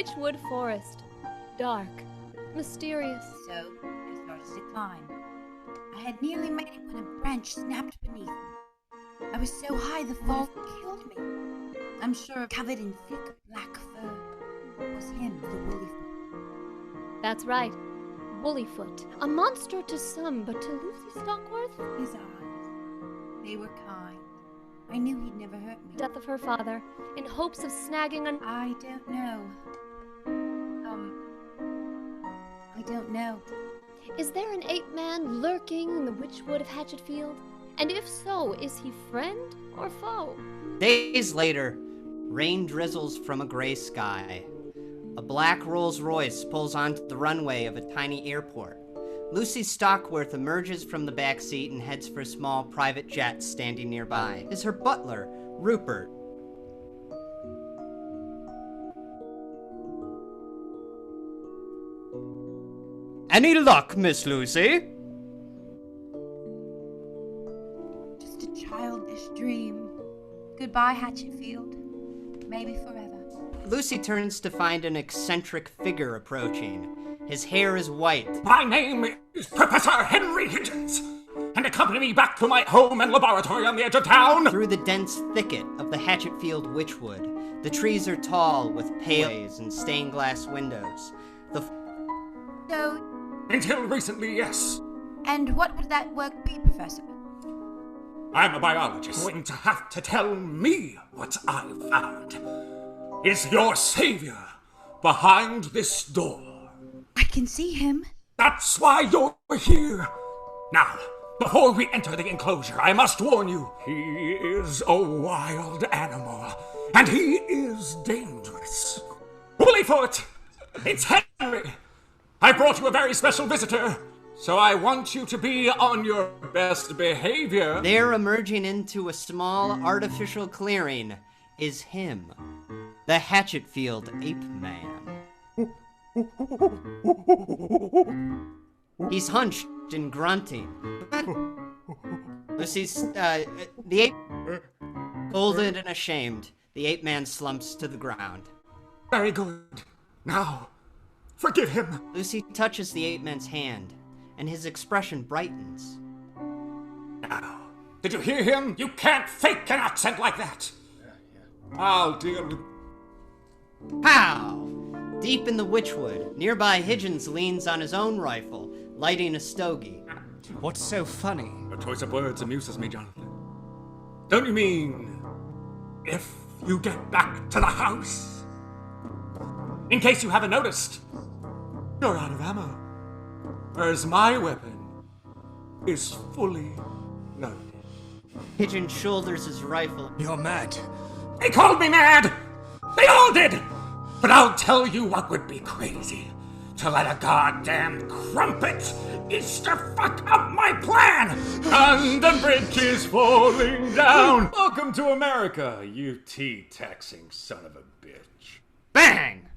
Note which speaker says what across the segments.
Speaker 1: Witchwood Forest. Dark, mysterious.
Speaker 2: So I started to climb. I had nearly made it when a branch snapped beneath me. I was so high the fall killed me. I'm sure covered in thick black fur. It was him, the Woollyfoot.
Speaker 1: That's right. Woollyfoot. A monster to some, but to Lucy Stockworth?
Speaker 2: His eyes, they were kind. I knew he'd never hurt me.
Speaker 1: Death of her father, in hopes of snagging an...
Speaker 2: I don't know. I don't know.
Speaker 1: Is there an ape-man lurking in the Witchwood of Hatchetfield? And if so, is he friend or foe?
Speaker 3: Days later, rain drizzles from a gray sky. A black Rolls-Royce pulls onto the runway of a tiny airport. Lucy Stockworth emerges from the back seat and heads for a small private jet standing nearby. Is her butler, Rupert. Any luck, Miss Lucy?
Speaker 2: Just a childish dream. Goodbye, Hatchetfield. Maybe forever.
Speaker 3: Lucy turns to find an eccentric figure approaching. His hair is white.
Speaker 4: My name is Professor Henry Higgins, and accompany me back to my home and laboratory on the edge of town.
Speaker 3: Through the dense thicket of the Hatchetfield Witchwood, the trees are tall with pales and stained glass windows.
Speaker 2: So...
Speaker 4: Until recently, yes.
Speaker 2: And what would that work be, Professor?
Speaker 4: I'm a biologist. Going to have to tell me what I've found. Is your savior behind this door?
Speaker 2: I can see him.
Speaker 4: That's why you're here. Now, before we enter the enclosure, I must warn you, he is a wild animal, and he is dangerous. Woollyfoot, it's Henry. I brought you a very special visitor, so I want you to be on your best behavior.
Speaker 3: There, emerging into a small artificial clearing, is him, the Hatchetfield Ape Man. He's hunched and grunting. Lucy's, the ape... Scolded and ashamed, the ape man slumps to the ground.
Speaker 4: Very good. Now, forgive him.
Speaker 3: Lucy touches the ape man's hand, and his expression brightens.
Speaker 4: Now, did you hear him? You can't fake an accent like that. I'll deal with...
Speaker 3: Pow! Deep in the Witchwood, nearby Higgins leans on his own rifle, lighting a stogie.
Speaker 5: What's so funny?
Speaker 4: Your choice of words amuses me, Jonathan. Don't you mean, if you get back to the house? In case you haven't noticed, you're out of ammo. Whereas my weapon is fully loaded.
Speaker 3: Higgins shoulders his rifle.
Speaker 5: You're mad.
Speaker 4: They called me mad! They all did! But I'll tell you what would be crazy. To let a goddamn crumpet Easter fuck up my plan! And the bridge is falling down! Welcome to America, you tea-taxing son of a bitch.
Speaker 3: Bang!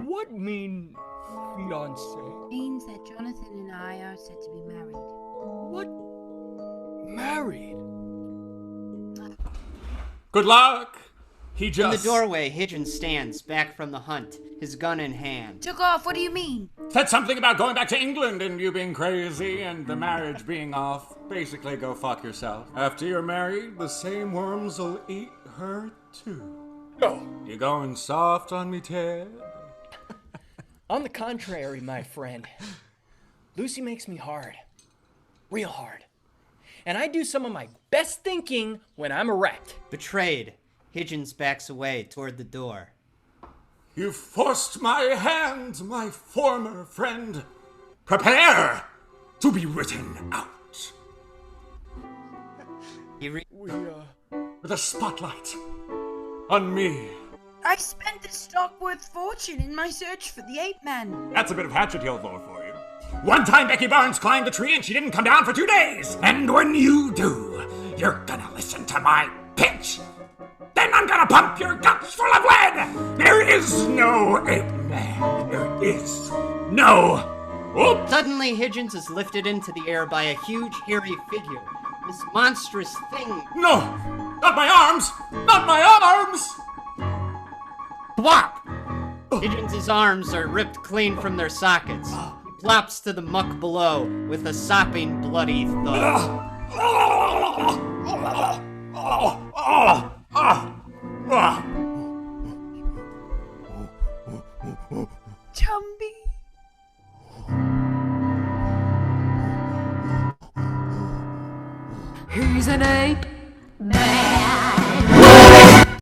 Speaker 5: What mean fiancé?
Speaker 2: Means that Jonathan and I are set to be married.
Speaker 5: What? Married?
Speaker 4: Good luck! He
Speaker 3: In
Speaker 4: just...
Speaker 3: the doorway, Higgins stands back from the hunt, his gun in hand.
Speaker 2: Took off, what do you mean?
Speaker 4: said something about going back to England and you being crazy and the marriage being off. Basically, go fuck yourself. After you're married, the same worms will eat her too.
Speaker 5: No.
Speaker 4: You going soft on me, Ted?
Speaker 5: On the contrary, my friend. Lucy makes me hard. Real hard. And I do some of my best thinking when I'm erect.
Speaker 3: Betrayed, Higgins backs away toward the door.
Speaker 4: You forced my hand, my former friend. Prepare to be written out. With a spotlight on me.
Speaker 2: I spent the Stockworth fortune in my search for the ape man.
Speaker 4: That's a bit of Hatchetfield lore for you. One time Becky Barnes climbed a tree and she didn't come down for 2 days. And when you do, you're gonna listen to my pitch. Then I'm gonna pump your guts full of lead! There is no ape man. There is no... Oops.
Speaker 3: Suddenly, Higgins is lifted into the air by a huge, hairy figure. This monstrous thing...
Speaker 4: No! Not my arms! Not my arms!
Speaker 3: Whop! Higgins' arms are ripped clean from their sockets. He plops to the muck below with a sopping, bloody thud.
Speaker 2: Chumby.
Speaker 6: He's an ape.